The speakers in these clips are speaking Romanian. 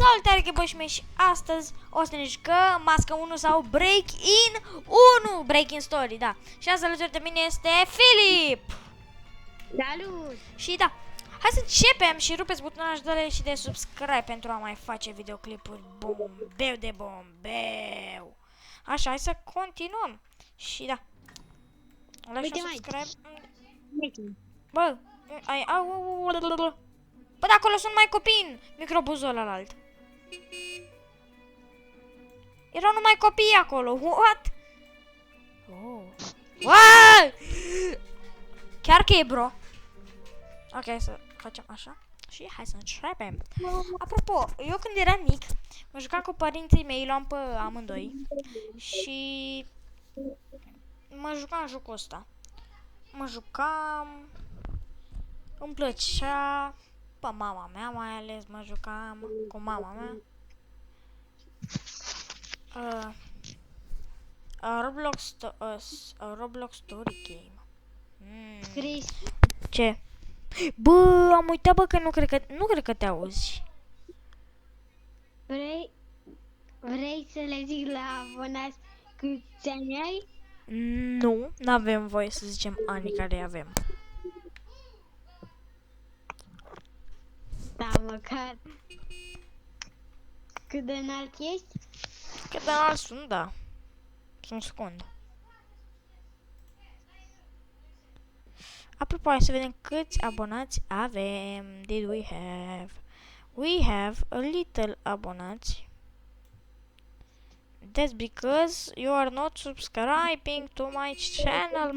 Salutare gheboșime și astăzi o să ne jucăm Mască 1 sau Break-in 1, Break-in Story, da. Și astăzi alături de mine este Filip. Salut! Și da, hai să începem și rupeți butonul de și de subscribe pentru a mai face videoclipuri bombeu de bombeu. Așa, hai să continuăm. Și da, like și subscribe. Bă, bă, de acolo sunt mai copii în microbuzul ălalt. Erau numai copii acolo. What? Oh. What? Chiar că e, bro. Ok, să facem așa. Și hai să începem. Apropo, eu când eram mic, mă jucam cu părinții mei, luam pe amândoi. Și mă jucam jocul ăsta. Mă jucam, îmi plăcea, pe mama mea mai ales mă jucam cu mama mea. Roblox Story Game. Chris, Ce? Bă, am uitat, bă, că nu cred că te auzi. vrei să le zic la abonați câți ani ai? Nu, n-avem voie să zicem anii care avem. Da, măcar cât de înalt ești? Cât de înalt sunt, da. Sunt secundă. Apropo, hai să vedem câți abonați avem. Did we have? We have a little abonați. That's because you are not subscribing to my channel,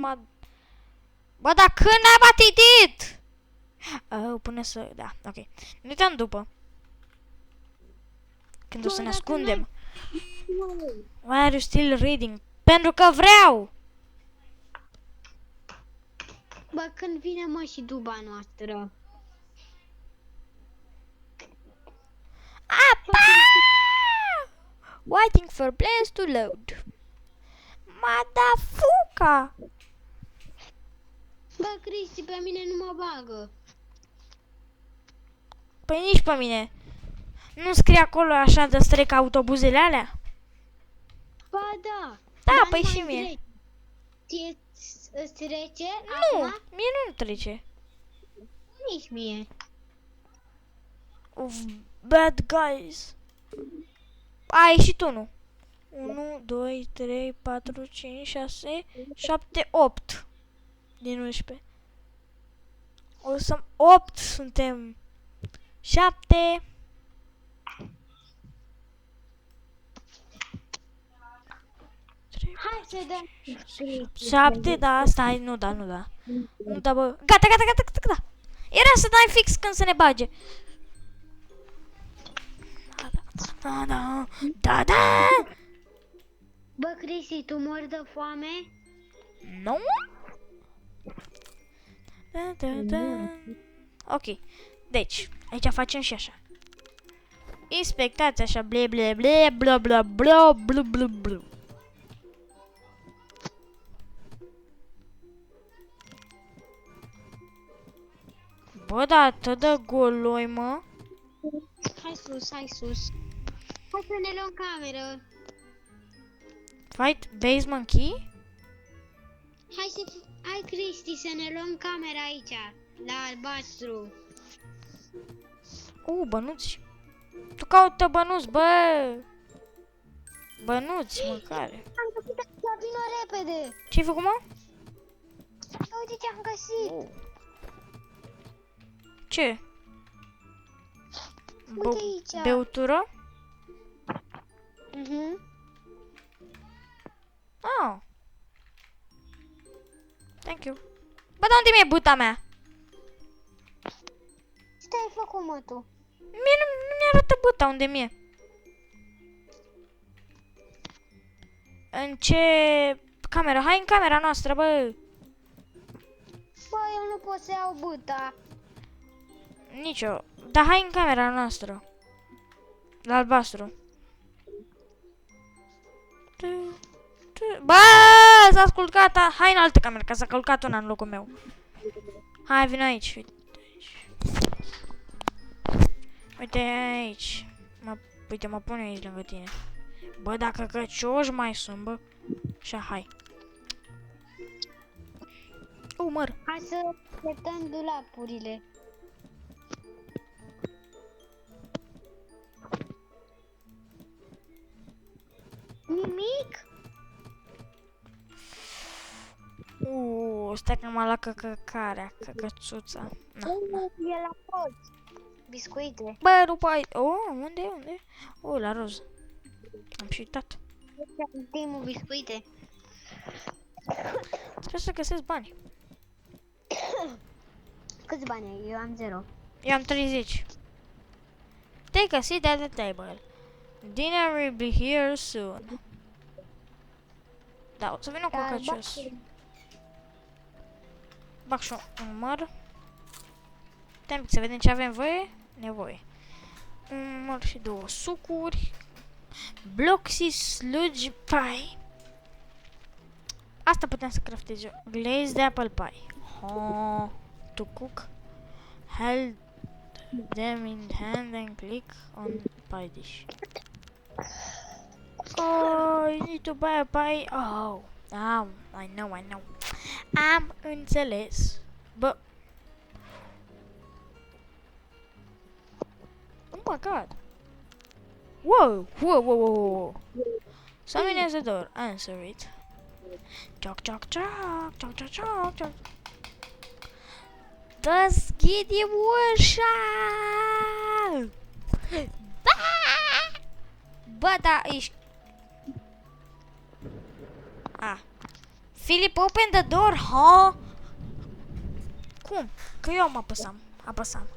Bă, dar când ai batidit? Oh, până să... Da, ok. Ne uităm după. Când o să ne ascundem. Why are you still reading? Pentru că vreau! Bă, când vine mă și duba noastră? Apa! Waiting for players to load. Madafuca! Bă, Cristi, pe mine nu mă bagă. Păi nici pe mine. Nu scrie acolo așa de strec autobuzele alea? Ba da. Da, Dar păi nu și mai mie. trece. Ție îți trece? Nu, Acum? mie nu trece. Nici mie. Of bad guys. A ieșit unul. 1, 2, 3, 4, 5, 6, 7, 8 din 11. O să 8 suntem. 7. Hai să dăm. 7, da, stai, nu da. Nu da, bă. Gata. Era să dai fix când să ne bage. Da. Bă, Cristi, tu mori de foame? Nu? Da. Ok. Deci, aici facem și așa. Inspectați așa, bla. Bă, da, atât de goloi, mă. Hai sus. Hai să ne luăm cameră. Fight basement key? Hai, Cristi, să ne luăm camera aici, la albastru. Bănuți. Tu caută bănuți, bă. Bănuți, măcare. Am găsit aici, vină repede. Ce-ai făcut, mă? Uite ce-am găsit. Ce? Uite aici. Beutură? Oh. Thank you. Bă, dar unde mi-e buta mea? Ce ai făcut, mă, tu? Mie nu mi-arată buta unde mi-e. În ce cameră? Hai în camera noastră, bă. Bă, eu nu pot să iau buta. Nici eu. Dar hai în camera noastră. La albastru. Bă, s-a culcat. Hai în altă cameră, că s-a culcat una în locul meu. Hai, vin aici. Uite aici. Uite, mă pune aici lângă tine. Bă, dacă căcioși mai sunt, bă. Așa, hai. Măr. Hai să setăm dulapurile. Nimic? Stai că m-a luat căcăcarea, căcățuța. Na. E la pod. Biscuite. Bă, nu poate. Unde? La roz. Am și uitat. Ultimul biscuite. Sper să găsesc bani. Câți bani ai? Eu am 0. Eu am 30. Take a seat at the table. Dinner will be here soon. Da, o să vină cu căcios. Bag și un număr. Stai un pic să vedem ce avem nevoie. Un număr și 2 sucuri. Bloxy sludge pie. Asta putem să craftez eu. Glazed apple pie. To cook. Hold them in hand and click on pie dish. I need to buy a pie. I know. Am înțeles. Bă. Oh my god. Whoa. Someone has a door. Answer it. Choc. Deschide ușa! Bă, da, ești... Philip, open the door, huh? Cum? Că eu apăsam.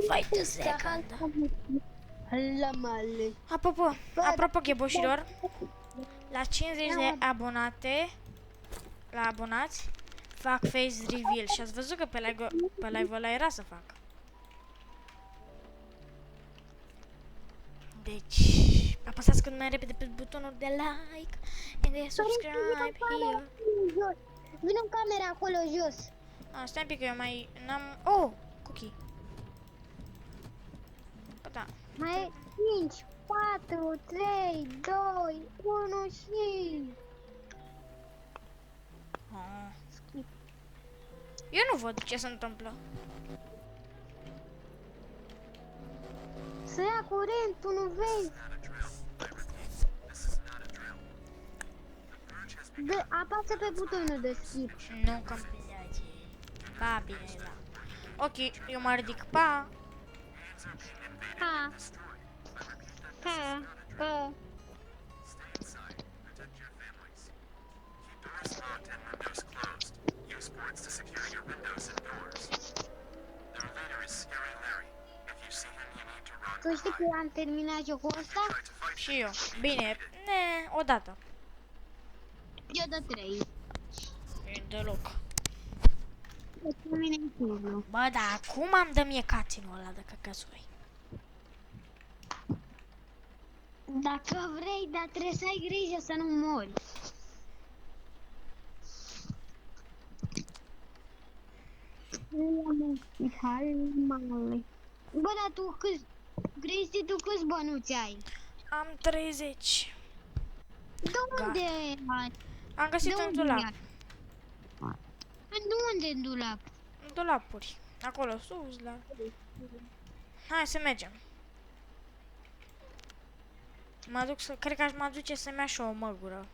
Wait a second. La male. Apropo, gheboșilor, la 50 de abonate, la abonați, fac face reveal și ați văzut că pe live-ul ăla era să fac. Deci, apăsați cât mai repede pe butonul de like and de subscribe here. Vino în camera acolo jos. Stai un pic că eu mai n-am... cookie. Da. Mai e 5, 4, 3, 2, 1 și... Eu nu văd ce se întâmplă. Să ia curent, tu nu vezi? Apasă pe butonul de skip. Nu compilație. Pa, bine, da. Ok, eu mă ridic, pa. Ha. Tu știi că am terminat jocul ăsta? Și eu. Bine, odată. Eu de 3. E deloc. Cu mine e simplu. Bă, da, cum am dă mie caținul ăla de căcăsui? Dacă vrei, dar trebuie să ai grijă să nu mori. Bă, dar tu câți... Cristi, tu câți bănuți ai? Am 30. De unde ai? Am găsit un dulap. De unde în dulap? Dulapuri. Acolo, sus, la... Hai să mergem. Mă duc să... Cred că aș mă duce să-mi ia și o măgură.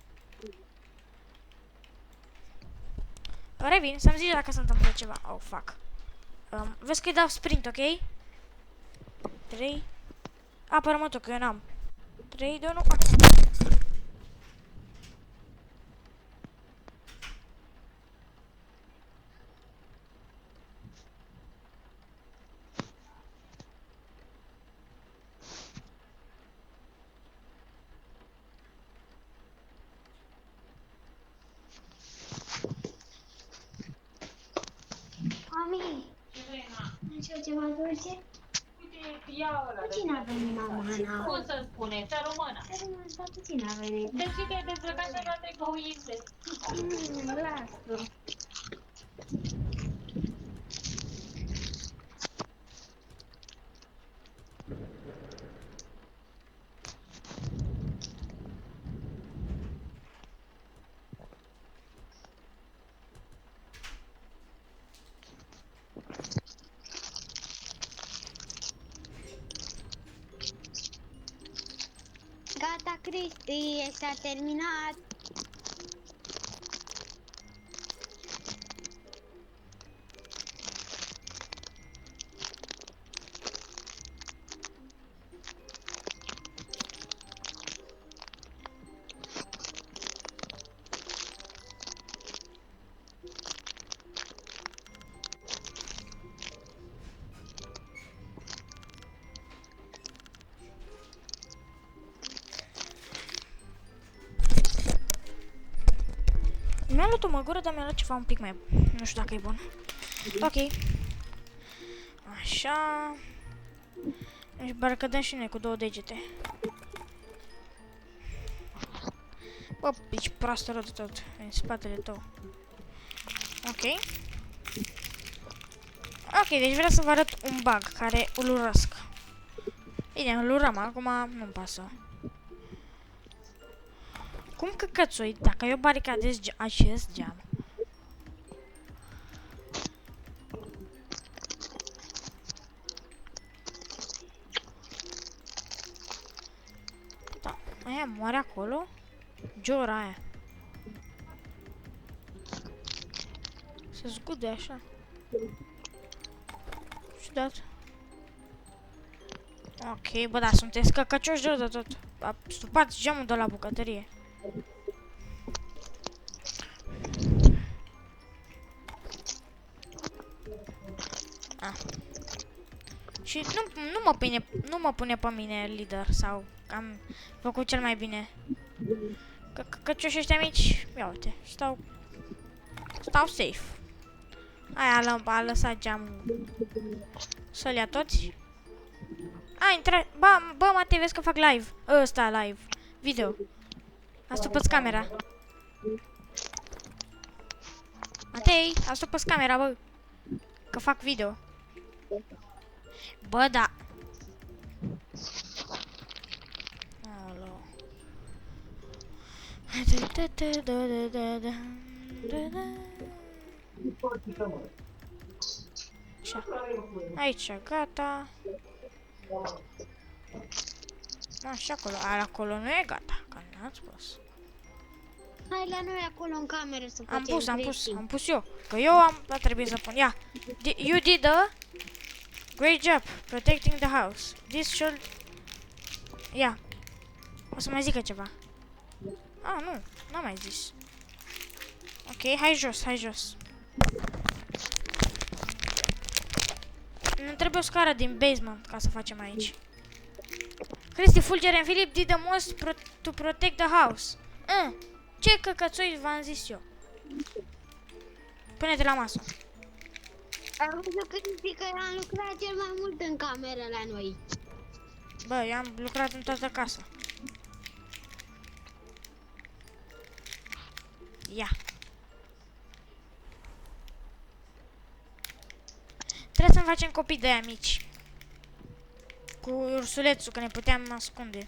Revin, să-mi zici dacă se întâmplă ceva. Oh, fuck. Vezi că îi dau sprint, ok? 3. Apără-mă tu, că eu n-am. 3, 2, 1... Mami, încerc ceva dulce? Ia ăla. Cine a venit, mama, Ana? Cum să spune? Ți-a română. Dar cine a venit? De ce te-ai dezbrăcat și la 3 găuițe? Lasă. Cristi, s-a terminat. Mi-a luat o măgură, dar mi-a luat ceva un pic mai... Nu știu dacă e bun. Ok. Așa. Deci barăcădăm și noi cu 2 degete. Bă, ești proastă rău de tot. În spatele tău. Ok. Ok, deci vreau să vă arăt un bug care îl urăsc. Bine, îl urăm, acum nu-mi pasă. Cum căcățoi, dacă eu baricadez acest geam? Da, aia moare acolo? Giora aia. Se zgude așa. Ciudat. Ok, bă, da, sunteți căcăcioși rău de tot. A stupat geamul de la bucătărie. Și nu mă pune pe mine lider sau că am făcut cel mai bine. Căcioși ăștia mici, ia uite, stau safe. Aia a lăsat geamul să-l ia toți. A, intra, bă, Matei, vezi că fac live. Ăsta, live. Video. Astupă-ți camera. Matei, astupă-ți camera, bă. Că fac video. Bă, da. Alo. Așa. Aici, gata. Așa, acolo. Acolo nu e gata, că n-ați spus. Hai la noi acolo în cameră să facem Am pus eu. Că eu a trebuit să pun. Ia. You did a great job protecting the house. This should... Ia. O să mai zică ceva. Ah, nu. N-am mai zis. Ok, hai jos, hai jos. Ne trebuie o scară din basement ca să facem aici. Cristi, Fulger and Philip did the most to protect the house. Ce căcățoi v-am zis eu? Pune-te la masă. Am văzut Cristi că am lucrat cel mai mult în cameră la noi. Bă, eu am lucrat în toată casa. Ia. Trebuie să-mi facem copii de aia mici. Cu ursulețul, că ne puteam ascunde.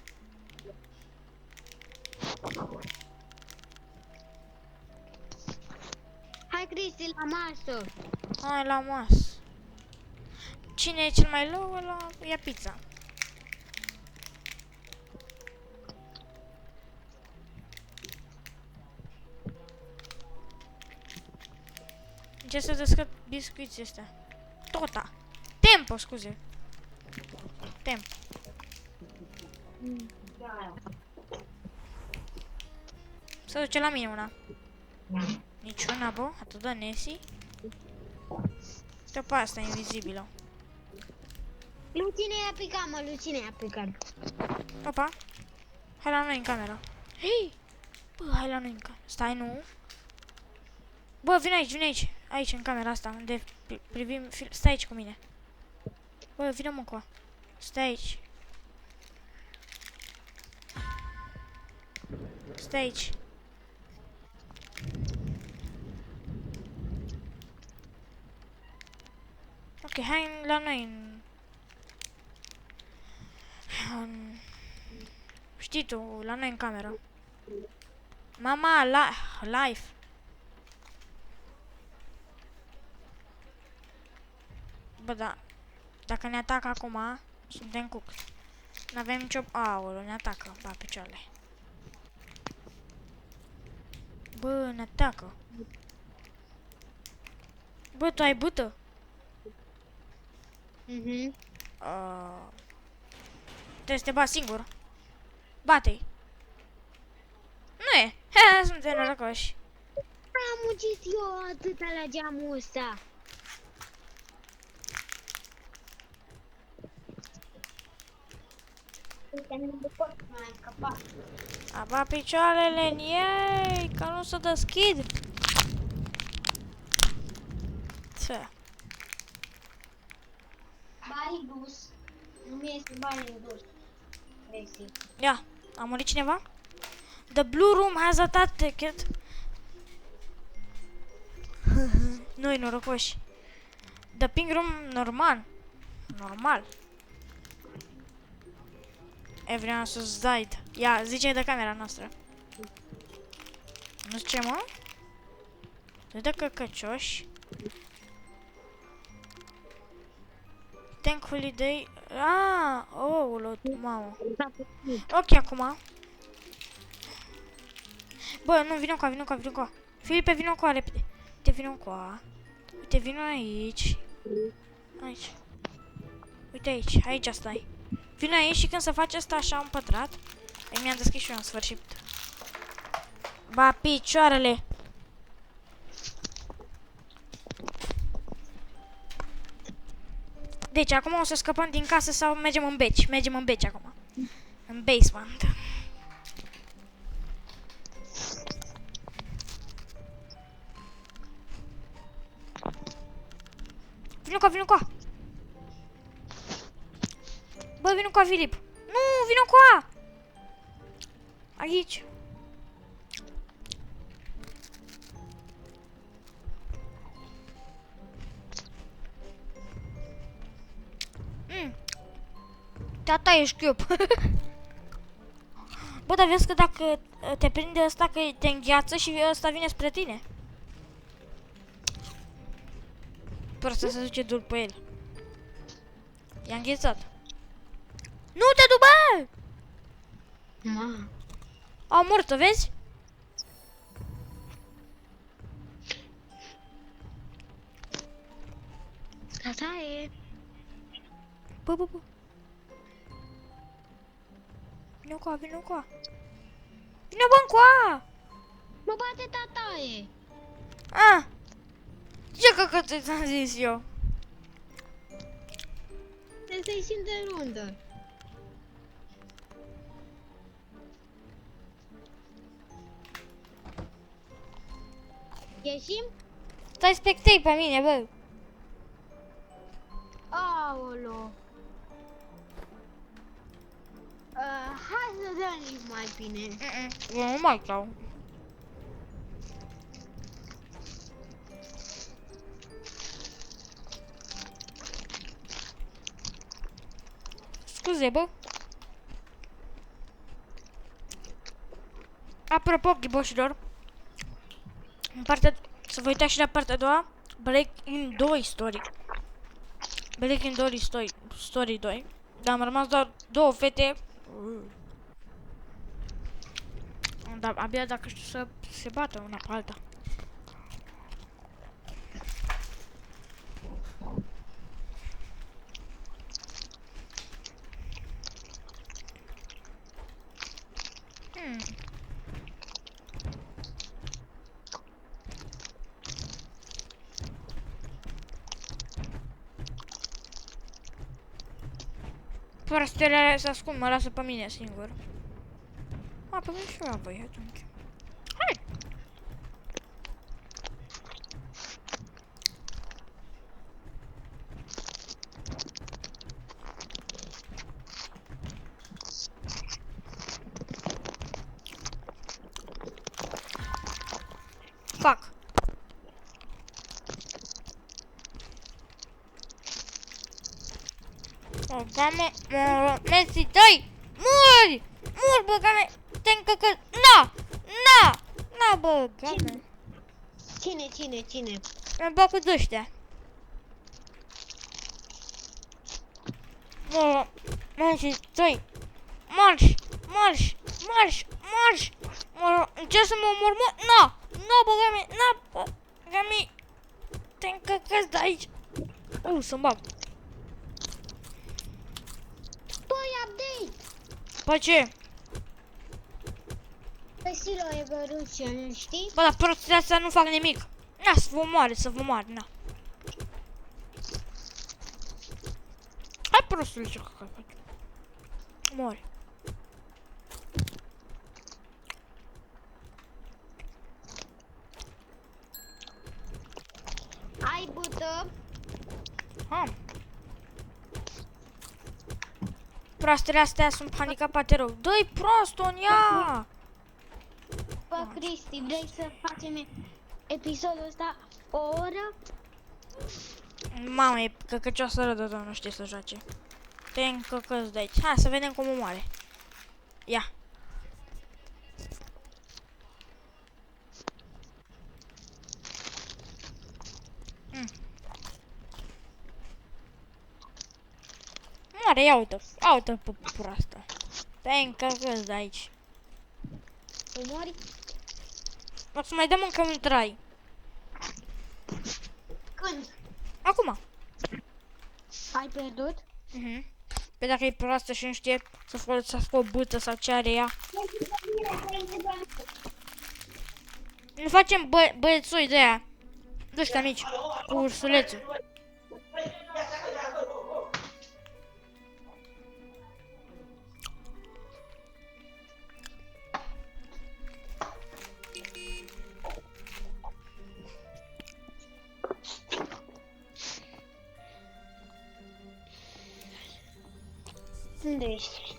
Hai Cristi la masă. Hai la masă. Cine e cel mai low, ăla ia pizza. Ce să descărc biscuiții ăstea? Tota. Tempo, scuze. Tempo. Să duce la mine una. Niciuna, bă, atât de Nessie. Uite pe asta invizibilă. Lucine i-a picat, mă, Lucine i-a picat. Opa. Hai la noi în cameră. Hei! Bă, hai la noi în cameră. Stai, nu. Bă, vine aici, vine aici. Aici, în camera asta, unde privim... Stai aici cu mine. Bă, vine mă cu. Stai aici. Stai aici. Ok, hai la noi știi tu, la noi în cameră. Mama, live. Bă, da. Dacă ne atacă acum, suntem cuc. N-avem nicio... Aoleu, ne atacă, ba, picioarele. Bă, ne atacă. Bă, tu ai bâtă? Mhm. Trebuie să te bați singur. Bate-i. Nu e. Ha, suntem norocoși. Am ucis eu atâta la geamul ăsta. Aba picioarele în ei, că nu se deschid. Ce? Banii dus. Nu mi este banii dus. Vezi. Ia, a murit cineva? The blue room has a that ticket. Noi norocoși. The pink room normal. Normal. Everyone sus died. Ia, zice de camera noastră. Nu știu ce, mă? De căcăcioși. Thankfully they... Ah, oh, mamă. Ok, acum. Bă, nu, vină cu a. Filipe, vină cu a, repede. Uite, vină cu a. Uite, vină aici. Aici. Uite aici, aici stai. Vino aici și când se face asta așa un pătrat. Ei, mi-am deschis și eu în sfârșit. Ba, picioarele. Deci, acum o să scăpăm din casă sau mergem în beci. Mergem în beci acum. În basement. Vino cu a. Bă, vino cu a, Filip. Nu, vino cu a. Aici. Tata, ești chiup. Bă, dar vezi că dacă te prinde ăsta că te îngheață și ăsta vine spre tine. Prost să duce după el. I-a înghețat. Nu te du, bă! Ma. Au murit, vezi? Asta e. Bă. Vino cu a. Vino, bă, cu a! Mă bate tataie. Ah! Ce căcățe ți-am zis eu? Trebuie să ieșim de rundă. Ieșim? Stai spectei pe mine, bă! Aolo. Hai să dăm mai bine. Eu nu mai stau. Scuze, bă. Apropo, ghiboșilor, în partea, să vă uitați și la partea a doua, Break in 2 Story. Break in 2 Story 2. Dar am rămas doar două fete. Dar abia dacă știu să se bată una pe alta. Proastele se ascund, mă lasă pe mine singur. A, pe mine și eu la voi atunci. Hai! Fac. Băgame, Messi, dai! Muri! Mur, băgame! Te încăcă... Na, băgame! Cine? Mi-am băcut ăștia. Messi, dai! Marș! Încerc să mă omor, mă! Nu, băga-mi, nu, băga-mi. Te încăcăți de aici. Să-mi bag. Păi, update! Păi ce? Pe Silo Evolution, știi? Bă, dar prostile astea nu fac nimic. Na, să vă moare, na. Hai prostule, ce căcat faci? Mori. Ai bută? Am. Proastele astea sunt handicapate rău. Dă-i prost, on ia! Bă, Cristi, vrei să facem episodul ăsta o oră? Mamă, e căcăcioasă rău de tot, nu știe să joace. Te încăcăți de aici. Hai să vedem cum o moare. Ia. Moare, ia uite. Ia uite pe proastă. Te încăcăți de aici. O mori? O să mai dăm încă un trai. Când? Acum. Ai pierdut? Pe dacă e proastă și nu știe să folosească o bâtă sau ce are ea. Ne facem băiețoi de aia. De ăștia mici. Cu ursulețul. Unde ești?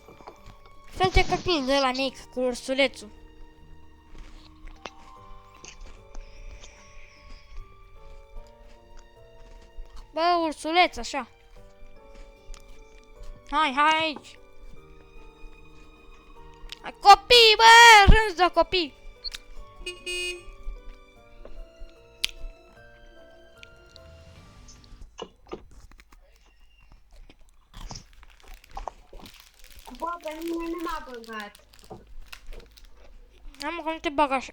Fel de copil de la mic cu ursulețul. Bă, ursuleț, așa. Hai, hai aici. Hai, copii, bă, râns de copii. Bă, pe mine nu m-a băgat. Am că nu te bag așa.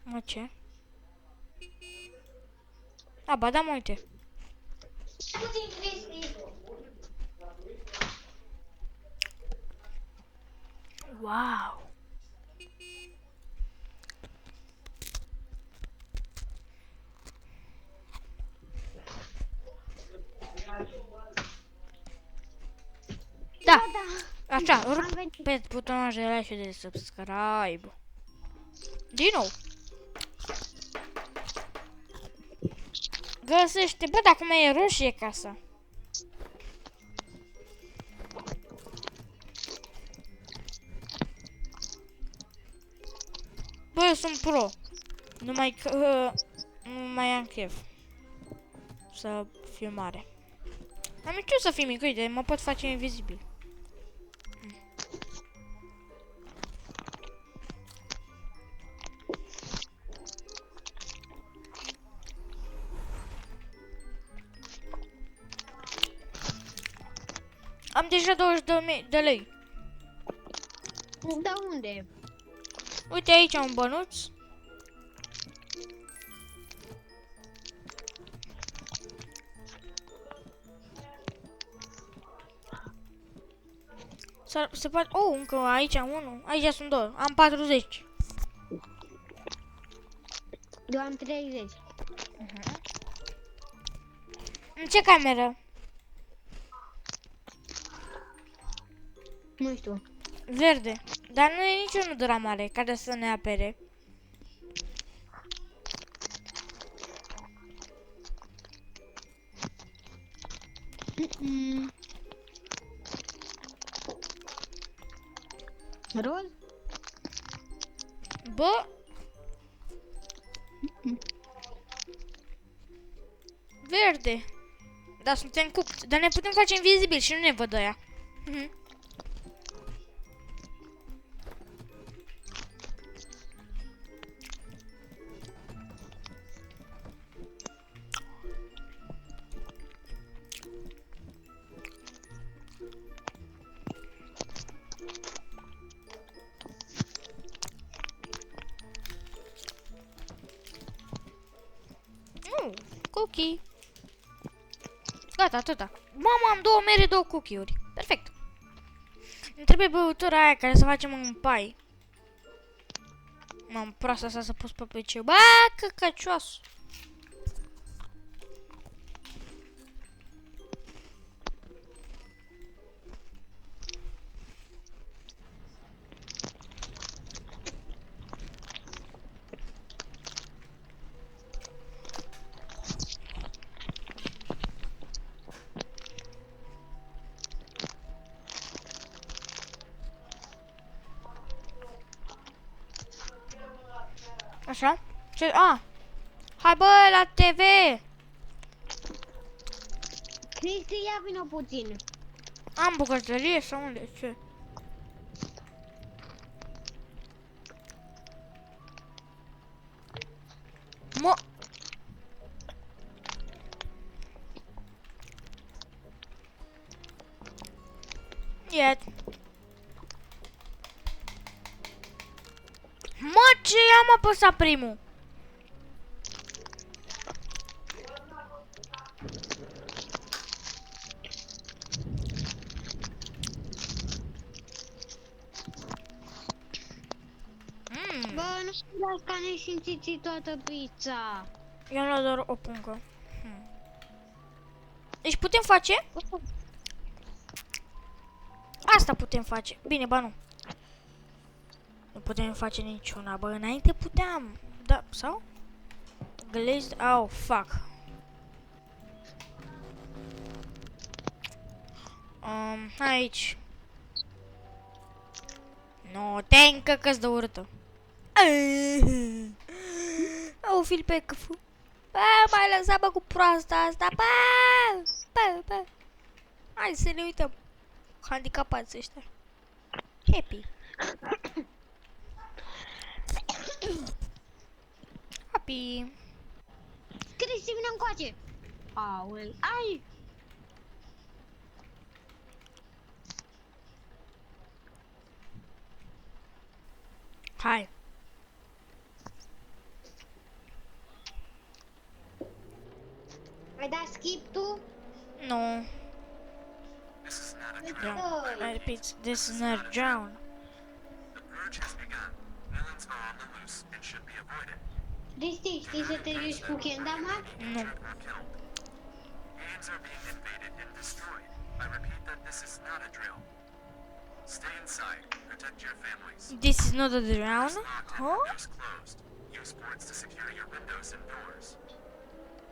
Mă, ce? A, ba da, mă, uite. Puțin, Cristi. Wow. Da, așa, rup pe butonul de like și de subscribe. Din nou. Găsește, bă, dacă mai e roșie casa. Bă, eu sunt pro. Numai că nu mai am chef să fiu mare. Am ce să fiu mic, uite, mă pot face invizibil. Am deja 20 de lei. Da unde? Uite aici un bănuț. Se poate... Oh, încă aici unul. Aici sunt două. Am 40. Eu am 30. În ce cameră? Nu știu. Verde. Dar nu e niciunul de la mare care să ne apere. Roz? Bă. Verde. Dar suntem cupți. Dar ne putem face invizibil și nu ne văd ăia. cookie. Gata, atâta. Mama, am 2 mere, 2 cookie-uri. Perfect. Îmi trebuie băutura aia care să facem un pai. M-am proastă asta să pus pe PC. Bă, căcăcioasă. Așa? Ce? A! Hai bă, la TV! Cristi, ia vină puțin. Am bucătărie sau unde? Ce? Mă! Iet. Mă, ce am apăsat primul? Bă, nu știu dacă ne simțiți toată pizza. Eu am luat doar o puncă. Deci putem face? Asta putem face. Bine, ba nu. Nu putem face niciuna, bă, înainte puteam. Da, sau? Glazed, oh, fuck. Aici. No, te încăcă-ți de urâtă. Au fil pe căfu. Bă, mai lăsa bă cu proasta asta, bă. Hai să ne uităm. Handicapați ăștia. Happy. Happy. Cristi, vină încoace. Aul, ai. Hai. Ai dat skip tu? No. This is not a Let's drill. go. I repeat, this is not drown. The purge has begun. Villains are on the loose and should be avoided. Cristi, știi să te duci cu Kendama? No. Or killed. Games are being invaded and destroyed. I repeat that this is not a drill. Stay inside. Protect your families. This is not a drown? Doors locked and Huh? windows closed. Use boards to secure your windows and doors.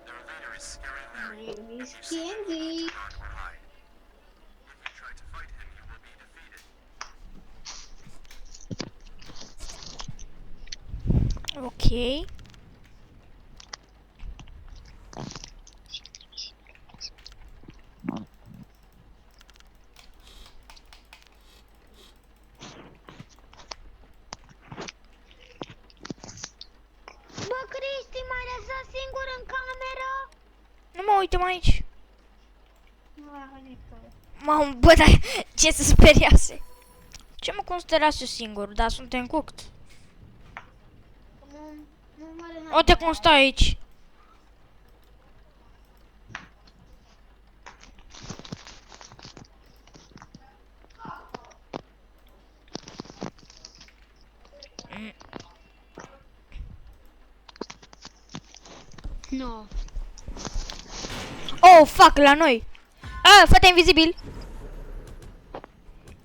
Their leader is Scary Larry. If you see him, Candy. run or hide. If you try to fight him, you will be defeated. Okay. Bă, Cristi, m-ai lăsat singur în cameră? Nu mă uităm aici. Mamă, bă, dar ce se speriase? Ce mă considerați singur? Da, suntem cooked. Nu Uite cum stai aici. Nu. Oh, fuck, la noi. Ah, fata invizibil.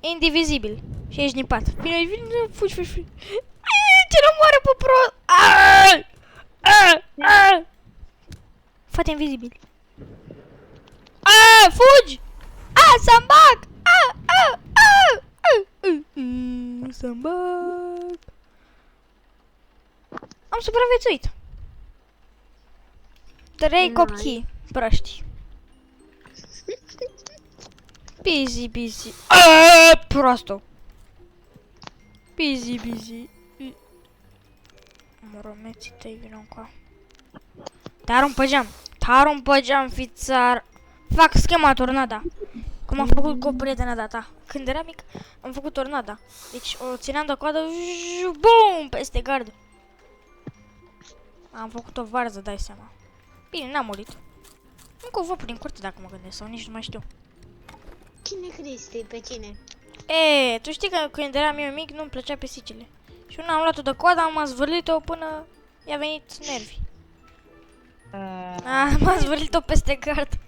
Indivizibil. Și ești nipat. Vine, fugi. Ce nu moare pe pro... Fata invizibil. Fugi! Să-mi bag! Să-mi bag. Am supraviețuit. 3 copii proști. Busy. Prosto. Busy. Moromeții tăi vină încoa. Tarum pe geam, fițar. Fac schema tornada. Cum am făcut cu prietena data. Când era mic, am făcut tornada. Deci o țineam de coadă, bum, peste gard. Am făcut o varză, dai seama. Bine, n-am murit. Încă o văd prin curte dacă mă gândesc, sau nici nu mai știu. Cine crezi pe cine? E, tu știi că când eram eu mic nu-mi plăcea pisicile. Și una am luat-o de coadă, am zvârlit-o până i-a venit nervi. M-a zvârlit-o peste gard.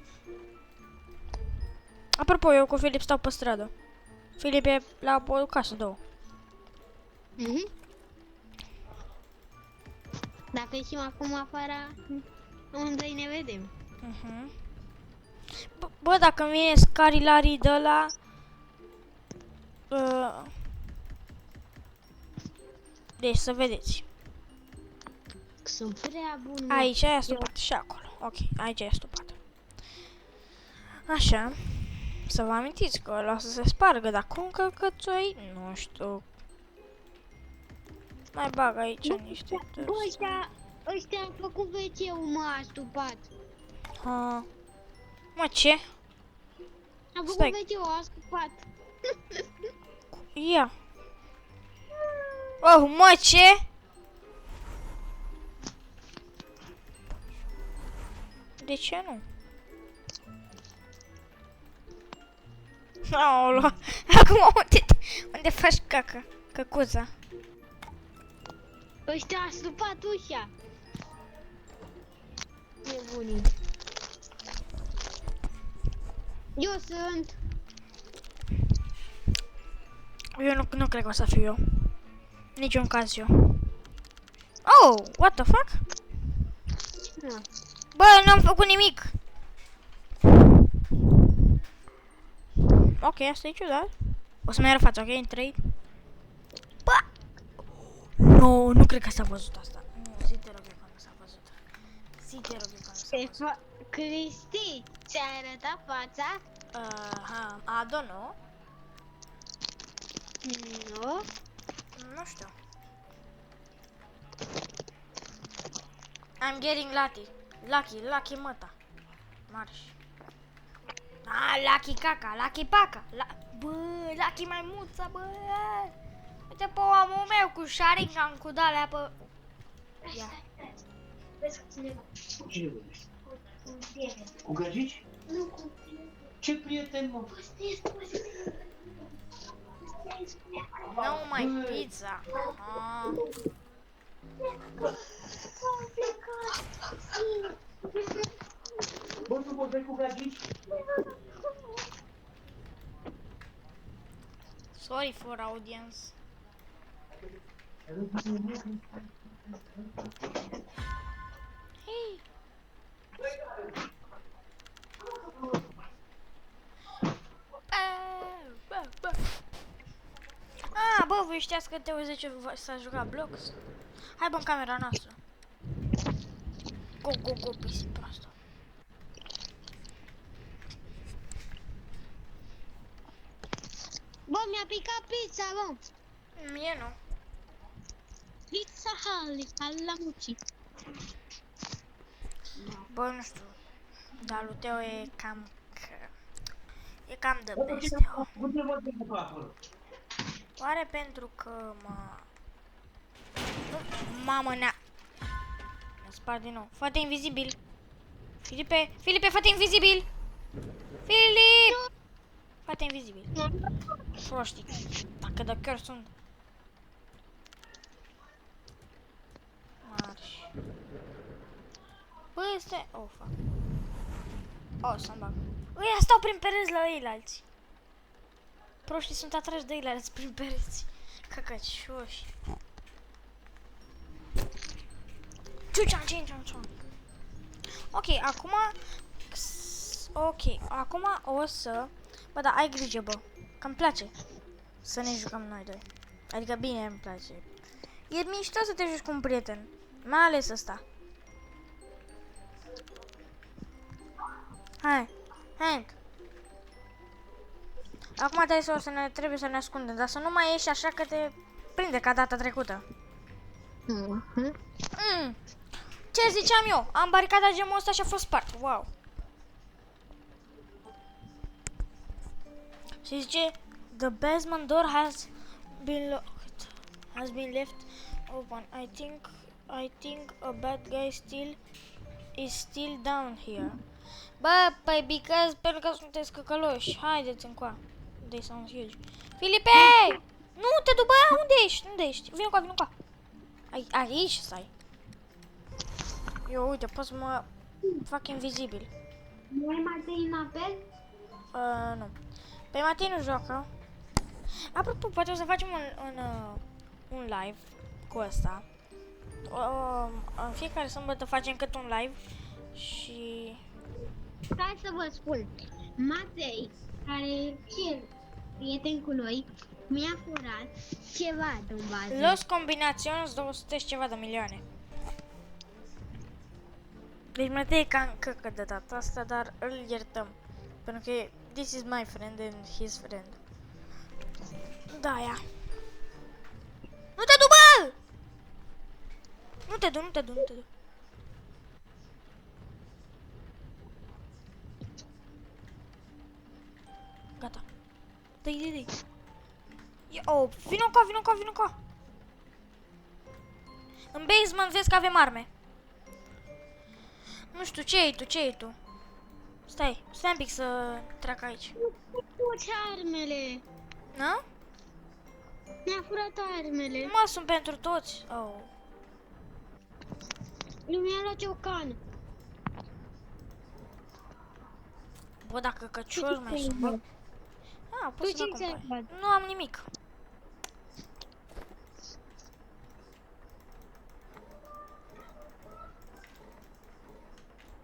Apropo, eu cu Filip stau pe stradă. Filip e la o casă, două. Dacă ieșim acum afară, unde ne vedem? Bă, dacă îmi vine Scarilarii de la... Deci să vedeți. Sunt prea bun. mă. Aici e stupat și acolo. Ok, aici e stupat. Așa. Să vă amintiți că ăla o să se spargă, dar cum călcățoi? Nu știu. Mai bag aici niște Bă, ăștia am făcut WC-ul, mă, a stupat. Ha. Mă, ce? Am făcut Stai. WC-ul, a stupat. Ia. Oh, mă, ce? De ce nu? Aolo. Acum unde faci caca? Căcuța. Ăștia a stupat ușa. Nebunii. Eu sunt. Eu nu cred că o să fiu eu. Niciun caz eu. Oh, what the fuck? Da. Bă, n-am făcut nimic. Ok, asta e ciudat. O să mai arăt fața, ok? În 3. Bă! Nu cred că s-a văzut asta. Nu, zi te rog eu că nu s-a văzut. Zi te rog eu că nu s-a văzut. Cristi, ți-a arătat fața? I don't know. Nu. Nu știu. I'm getting lucky măta. Marș. Lucky caca, lucky paca. Bă, lucky maimuța, bă. Uite pe omul meu cu Sharingan, cu de-alea pe... Ia. Cu cine vorbești? Cu gagici? Nu, cu Ce prieten, mă? Nu mai pizza. Bă, nu vorbești cu gagici? Sorry for audience. Hey. Bă. Bă, voi știați că Teo10 s-a jucat Blox? Hai bă în camera noastră. Go, pisi proastă. Bă, mi-a picat pizza, bă. Mie nu. Pizza la muci. Bă, nu știu. Dar lui Teo e cam... E cam de Bă, best. cu ce vorbești cu acolo? Oare pentru că mamă ne-a spart din nou. Fată invizibil. Filipe, fată invizibil. Filip! Fată invizibil. Proștii. Dacă de chiar sunt. Marș. Bă, este... Oh, fuck. Oh, să-mi bag. Ăia stau prin pereți la eilalți. Proștii sunt atrași de eilalți prin pereți. Căcăcioși. Ok, acum... Ok, acum o să... Bă, da, ai grijă, bă. Că-mi place să ne jucăm noi doi. Adică bine îmi place. E mișto să te joci cu un prieten. Mai ales ăsta. Hai, Hank. Acum trebuie să ne ascundem, dar să nu mai ieși așa că te prinde ca data trecută. Ce ziceam eu? Am baricadat gemul ăsta și a fost spart. Wow. Și zice, the basement door has been left open. I think a bad guy still is still down here. Bă, păi because, pentru că sunteți căcăloși. Haideți încoa. They sound huge. Filipe! Nu te du, bă, unde ești? Unde ești? Vino încoa, vino încoa. Aici stai. Eu, uite, pot să mă fac invizibil. Nu ai Matei în apel? Nu. Pe Matei nu joacă. Apropo, poate o să facem un live cu ăsta. În fiecare sâmbătă facem cât un live și... Hai să vă spun. Matei, care e cel prieten cu noi, mi-a furat ceva din bază. Los Combinations 200 și ceva de milioane. Deci Matei e cam căcă de data asta, dar îl iertăm. Pentru că this is my friend and his friend. Da, ia. Nu te du, bă! Nu te du, nu te du, nu te du. Gata. Dă-i. Oh, vino încoa. În basement vezi că avem arme. Nu știu, ce e tu? Stai un pic să treacă aici. Ce armele? Na? Mi-a furat armele. Nu mă, sunt pentru toți. Oh. Nu mi-a luat ciocan. Bă, dacă căcioși mai sunt, bă. Ah, pot Tu să ce mă ți-ai cumpăr. luat? Nu am nimic.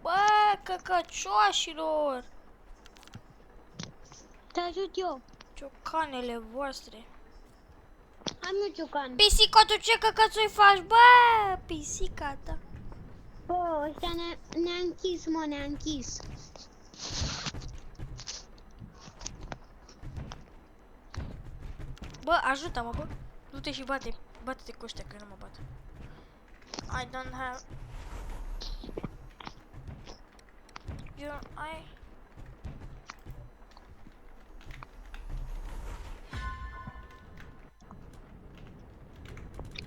Bă, căcăcioșilor! Te ajut eu. Ciocanele voastre. Am eu ciocan. Pisica, tu ce căcățui faci? Bă, pisica ta. Bă, ăsta ne-a închis, mă, ne-a închis. Bă, ajută-mă, bă. Du-te și bate-te cu ăștia, că nu mă bat. I don't have...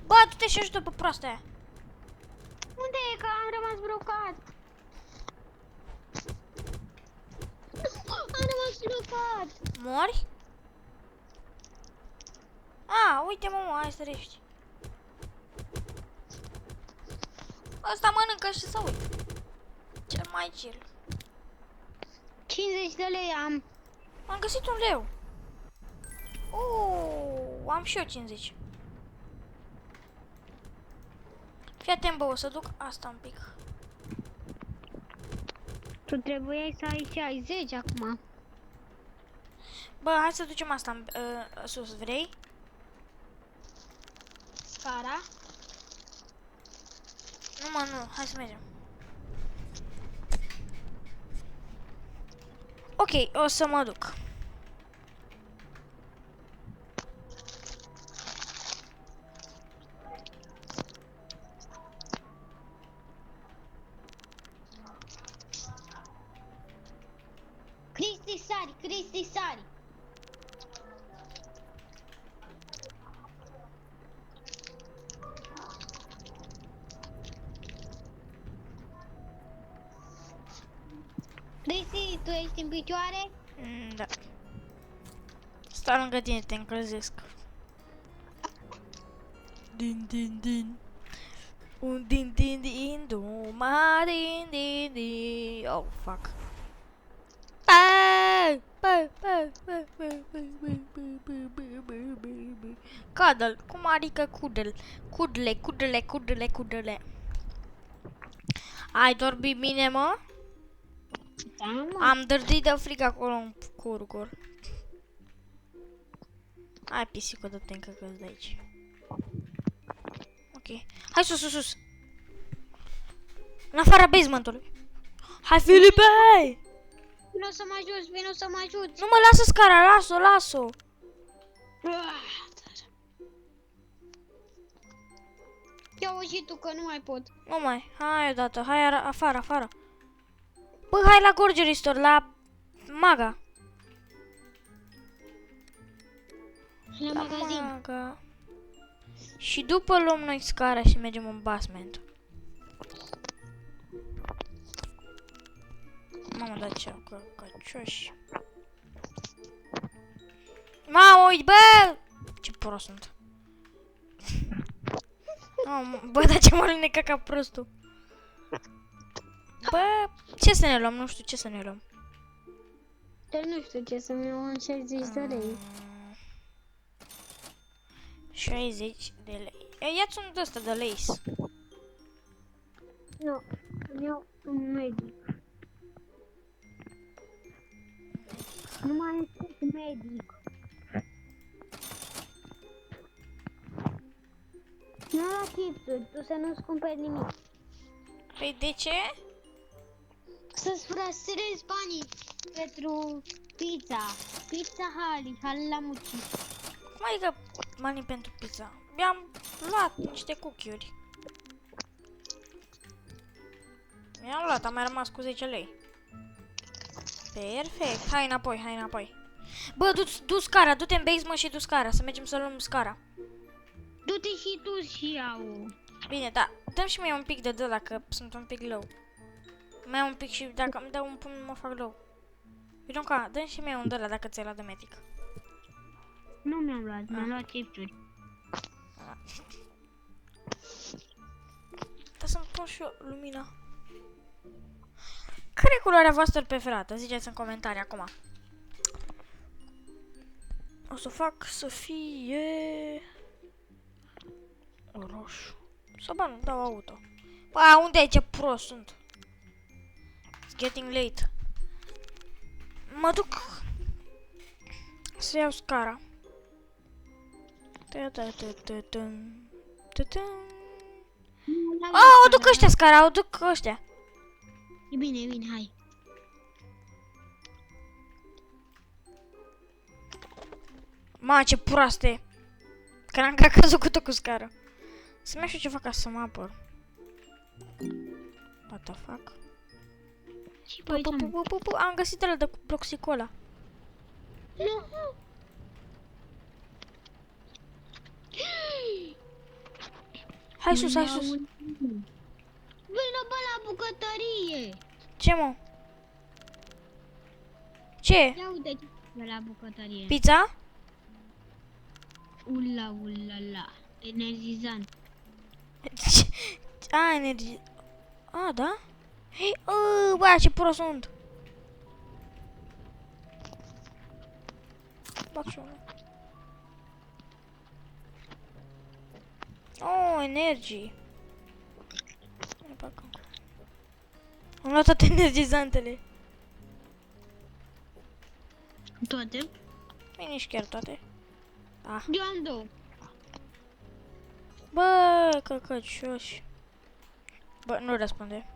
Bă, du-te și ajută pe proastă aia. Unde e că am rămas blocat? Am rămas blocat. Mori? Ah, uite, mă, hai să rești. Asta mănâncă și să uit. Cel mai chill. 50 de lei am. Am găsit un leu. Am și eu 50. Fii atent, bă, o să duc asta un pic. Tu trebuiai să ai 60 acum. Bă, hai să ducem asta în, sus, vrei? Scara? Nu, mă, nu, hai să mergem. Ok, o să mă duc. Cristi sari. Cristi, tu ești în picioare? Da. Stau lângă tine, te încălzesc. Din. Un din, duma din. Oh, fuck. Cadăl, cum adică cudel? Cudele. Ai dormit bine, mă? Da, mă. Am dărdit de frică acolo în curgor. Hai, pisică, dă-te încă că de aici. Ok. Hai sus. În afara basementului. Hai, Filipe! Vino să mă ajut. Nu mă lasă scara, las-o. Ia-o și tu că nu mai pot. Nu mai, hai odată, hai afară. Bă, hai la Gorgery Store, la Maga. La magazin. Maga. Și după luăm noi scara și mergem în basement. Mamă, dar ce căcăcioși. Mamă, uite, bă! Ce prost sunt. Bă, dar ce m-a lunecat ca prostul. Bă, ce să ne luăm? Nu știu ce să ne luăm. Dar nu știu ce să-mi iau în 60 de lei. 60 de lei. Ia-ți un de ăsta de lace. Nu, îmi iau un medic. Nu mai este medic. Nu la chipsuri, tu să nu-ți cumperi nimic. Păi de ce? Să-ți frăstrezi banii pentru pizza. Pizza Hali la muci. Cum adică banii pentru pizza? Mi-am luat niște cookie-uri. Mi-am luat, am mai rămas cu 10 lei. Perfect. Hai înapoi, hai înapoi. Bă, du scara, du-te în basement și du scara, să mergem să luăm scara. Du-te și tu și iau. Bine, da, dăm și mie un pic de dacă sunt un pic low. Mai un pic și dacă îmi dau un pumn mă fac low. Ironca, dăm și mie un de dacă ți-ai luat de medic. Nu mi-am luat, mi-am luat chipsuri. Da să-mi pun și eu lumina. Care e culoarea voastră preferată? Ziceți în comentarii acum. O să fac să fie roșu. Sau bă, nu dau auto. Bă, unde e? Ce prost sunt. It's getting late. Mă duc să iau scara. Oh, o duc ăștia scara, o duc ăștia. E bine, e bine, hai. Ma, ce proaste. Cream că a căzut cu tot cu scară. Să-mi iau și ceva ca să mă apăr. What the fuck? Și Am găsit ăla de Bloxicola. Nu. Hai sus, hai sus. Vină bă la bucătărie. Ce, mă? Ce? Ia uite ce e la bucătărie. Pizza? Ula, energizant. A, energie. A, da? Hei, bă, ce prost sunt. Bag și unul. Oh, energii. Mai bag încă. Am luat toate energizantele. Toate? Păi nici chiar toate. Ah. Eu am două. Bă, căcăcioși. Bă, nu răspunde.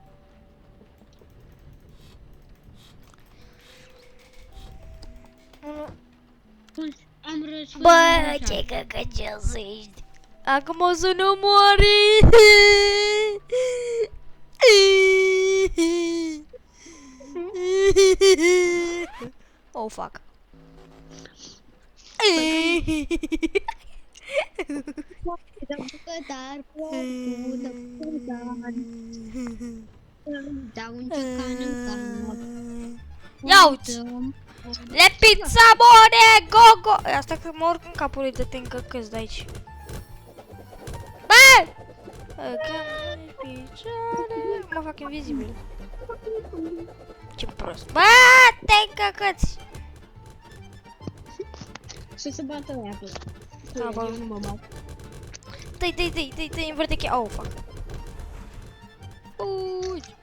Am răspuns. Bă, ce căcăcios ești. Acum o să ne moare. Oh, fuck. Da bucătar, da bucătar. Da un ciocan în cap. Ia-uți! Le pizza bune, gogo! Asta că mă urc în capul lui de te încărcăți de aici. Bă! Mă fac invizibil. Ce prost. Bă, te încărcăți! Și se bată ăia pe. Da, bă. Eu nu mă bat. Dă-i, învârte cheia. Oh, fuck. Uite.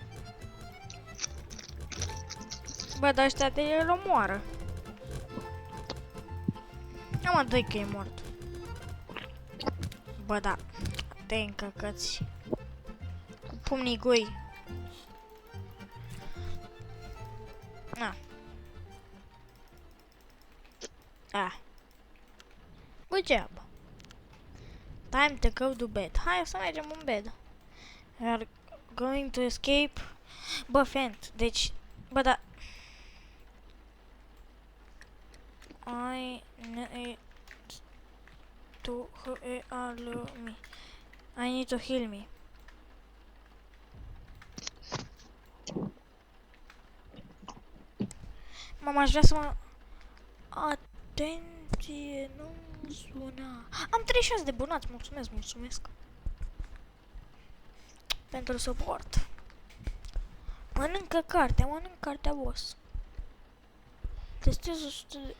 Bă, dar ăștia te îl omoară. Ia mă, dă-i că e mort. Bă, da. Te încăcăți. Cu pumnii goi. Na. Ah. Good job. Time to go to bed. Hai să mergem în bed. We are going to escape. Bă, Fent, deci... Bă, da... I need to heal me. I need to heal me. Mama, aș vrea să mă... Atenție, nu suna. Am 36 de bonați, mulțumesc, mulțumesc. Pentru suport. Mănâncă cartea, boss. Testez 100 de...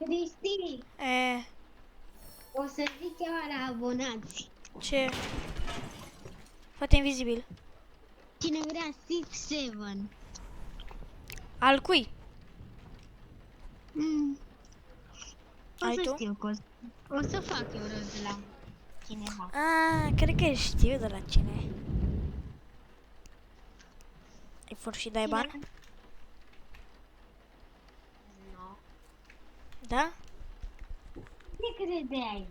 Cristi, o să zic ceva la abonați. Ce? Fă-te invizibil. Cine vrea 6-7. Al cui? O Ai să tu? știu că o să fac eu rost de la cineva. Cred că știu de la cine. Îi fur și dai bani? Nu. Da? Ce credeai?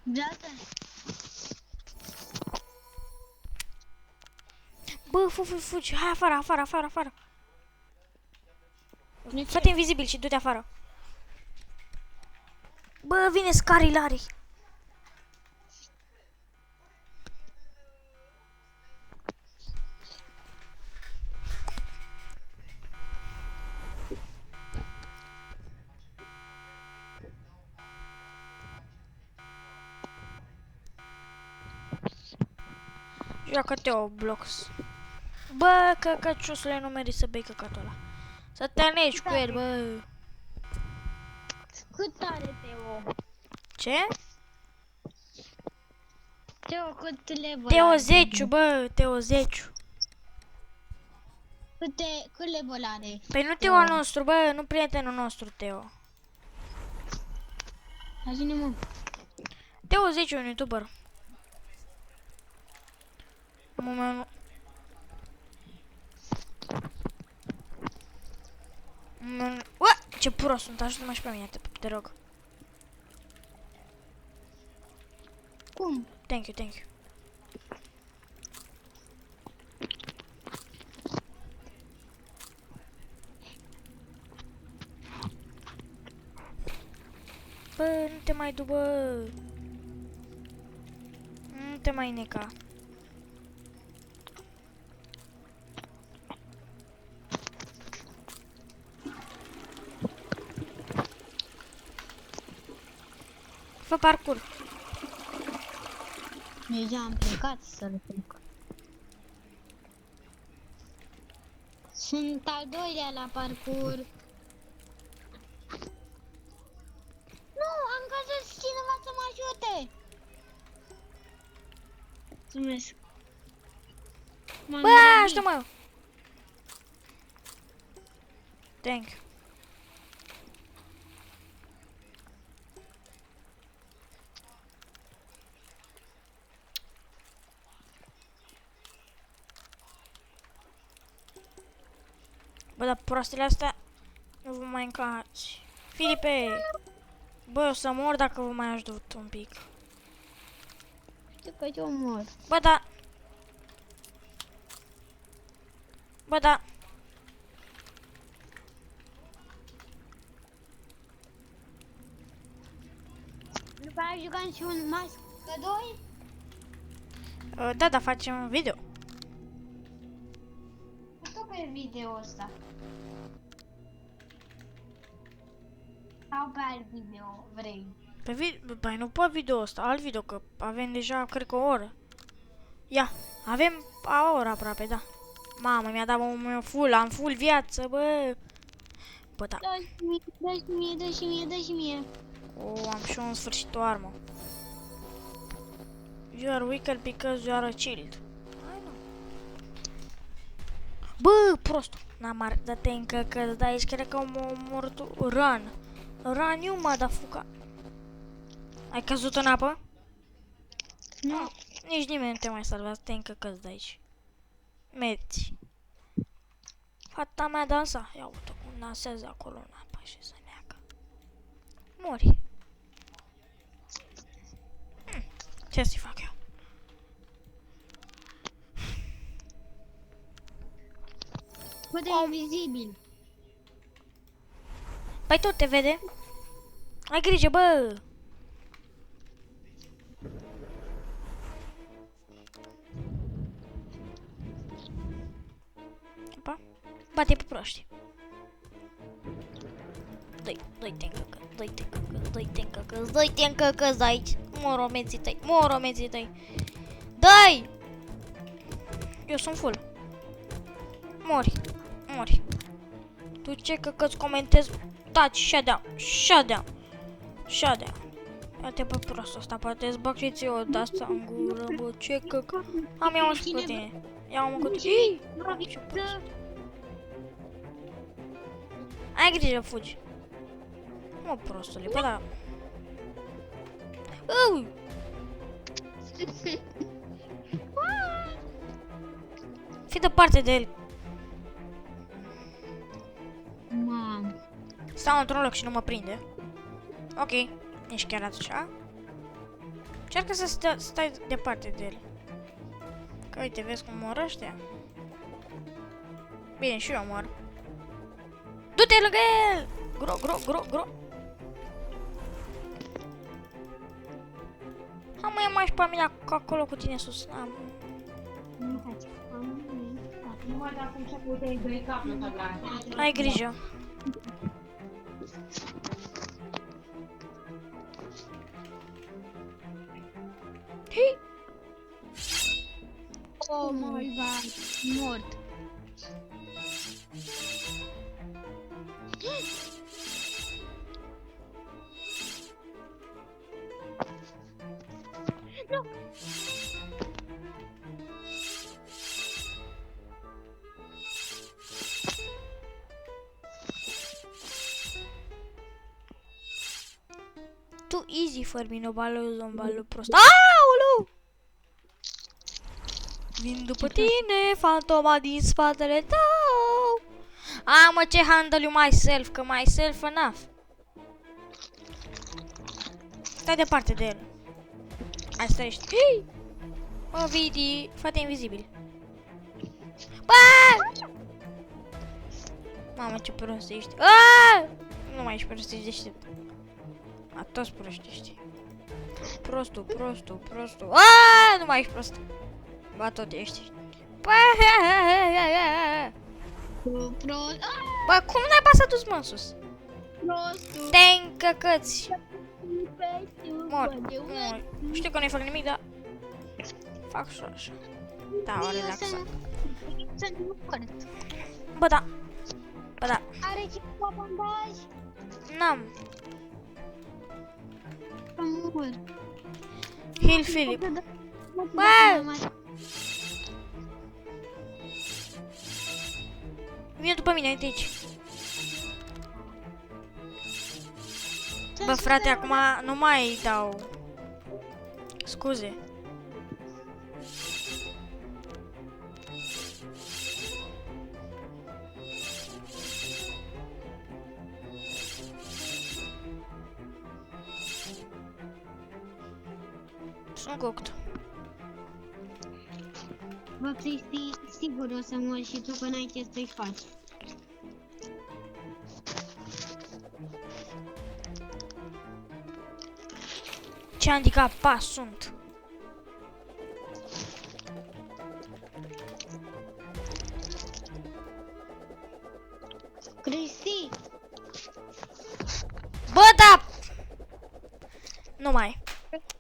Gata. Bă, fugi, hai afară. Fă-te invizibil și du-te afară. Bă, vine Scarilari. Joacă-te o Blox. Bă, căcăciosule, nu meri să bei căcatul ăla. Să te anegi cu el, bă. Cât are Teo? Ce? Teo, cât level Teo are? 10, bă, Teo 10. Cât level are? Păi nu Teo al nostru, bă, nu prietenul nostru, Teo. La cine, mă? Teo 10, un youtuber. Momentul. Ua, ce prost sunt, ajută-mă și pe mine, te rog. Cum? Thank you. Bă, nu te mai du, bă. Nu te mai neca. Fă parcurs. Deja am plecat să-l fac. Sunt al doilea la parcurs. Nu, am găsit cineva să mă ajute. Mulțumesc. M-am Bă, grăbit. ajută-mă. Thank you. Bă, dar proastele astea nu vă mai încați. Filipe! Bă, o să mor dacă vă mai ajut un pic. Știu că eu mor. Bă, da. Bă, da. După aia jucam și un mască 2? Da, facem video. Tot pe video ăsta. Sau pe alt video vrei? Pe video, păi nu pe video ăsta, alt video, că avem deja, cred că o oră. Ia, avem o oră aproape, da. Mamă, mi-a dat un full, am full viață, bă. Bă, da. Dă și mie. Am și eu în sfârșit o armă. You are weaker because you are chilled. Bă, prost. N-am dă-te încă că da, aici cred că am omorât. Run, you motherfucker. Ai căzut în apă? Nu. Nici nimeni nu te mai salvează, te încăcăți de aici. Mergi. Fata mea dansa. Ia uite cum dansează acolo în apă și se neacă. Mori. Ce să-i fac eu? Bă, de invizibil. Păi tot te vede. Ai grijă, bă! fate pe proști. Dă-i-te încăcă, de aici. Moromeții tăi. Dă-i! Eu sunt full. Mori. Tu ce căcăți comentezi? Taci, shut down. Ia-te pe prostul ăsta, poate îți bag și ție o de-asta în gură, bă, ce căcă. Ia-mă și cu tine. Ia-mă cu tine. Ce prost. Ai grijă, fugi. Mă, prostule, bă, da. Fii departe de el. Mam. Stau într-un loc și nu mă prinde. Ok, nici chiar așa. Încearcă să stai departe de el. Că uite, vezi cum mor ăștia? Bine, și eu mor. Du-te lângă el! Gro. Hai mă, ia mai și pe mine acolo cu tine sus. Nu faci. Numai dacă cum să puteai doi capul ăsta la... Ai grijă. Oh my god, mort. Nu. Tu easy fără mine, o bală prost. Aoleu! Vin după tine, fantoma din spatele tău. Mă, ce handle you myself, că myself enough. Stai departe de el. Hai, stărești. Hei! Mă, Vidi, fate invizibil. Bă! Mamă, ce prost ești. Nu mai ești prost, ești deștept. A, toți proști ești. Prostul. Nu mai ești prost. Ba, tot ești. Prost. Bă, cum n-ai pasat dus, mă, în sus? Prostul. Te încăcăți. Mor. Știu că nu-i fac nimic, dar... Fac și așa. Da, o relaxat. Să nu mort. Bă, da. Are ceva bandaj? N-am. Să mor. Heal Philip. Bă! Vine după mine, uite aici. Bă, frate, acum nu mai dau scuze. Sunt coct. Bă, Cristi, sigur o să mori și tu până ai ce să-i faci. Ce handicapat sunt. Cristi! Bă, da! Nu mai.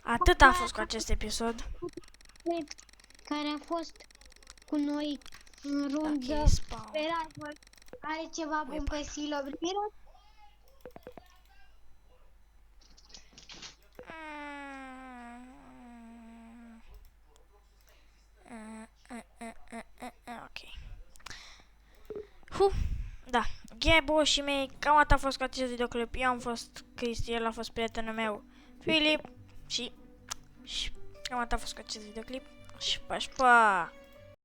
Atât a fost cu acest episod. Care a fost cu noi în rundă Dacă e spawn. Survival, are ceva bun pe silobrire? Ok. Da. Ghebo și mei, cam atât a fost cu acest videoclip. Eu am fost Cristi, el a fost prietenul meu, Filip și cam atât a fost cu acest videoclip. Și pa,